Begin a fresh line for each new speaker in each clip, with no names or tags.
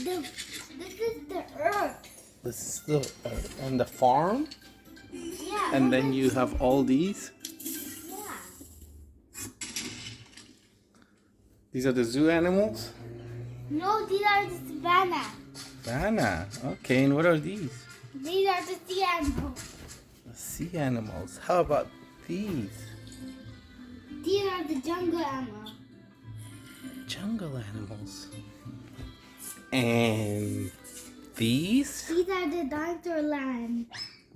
This is the earth.
This is the and the farm,
Yeah.
and then you have all these.
Yeah.
These are the zoo animals.
No, these are the savanna.
Savannah. Okay, and what are these?
These are the sea animals.
The sea animals. How about these?
These are the jungle animals.
Jungle animals. And these?
These are the dinosaur land.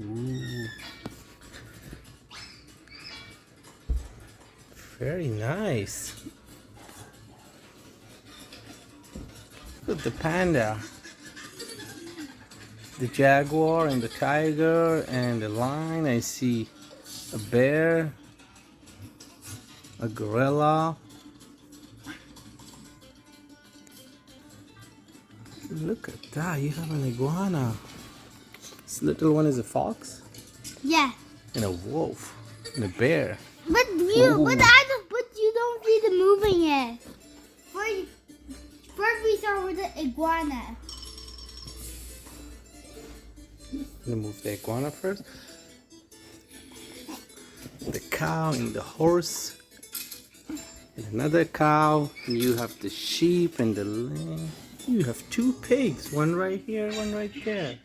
Ooh. Very nice. Look at the panda. The jaguar and the tiger and the lion. I see a bear, a gorilla. Look at that, you have an iguana. This little one is a fox
Yeah.
and a wolf and a bear.
But
Ooh.
but you don't see the moving yet. First we start with the iguana.
Let me move the iguana first. The cow and the horse. And another cow. And you have the sheep and the lamb. You have two pigs. One right here, one right there.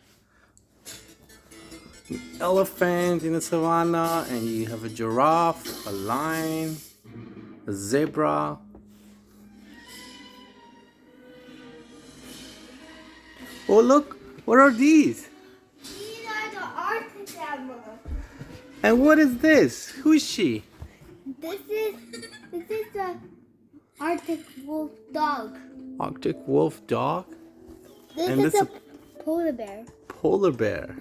An elephant in the savannah. And you have a giraffe, a lion, a zebra. Oh look, what are these?
These are the Arctic animals.
And what is this? Who is she?
This is the Arctic wolf dog.
Arctic wolf dog
This
And
is
this
a polar bear.
polar bear.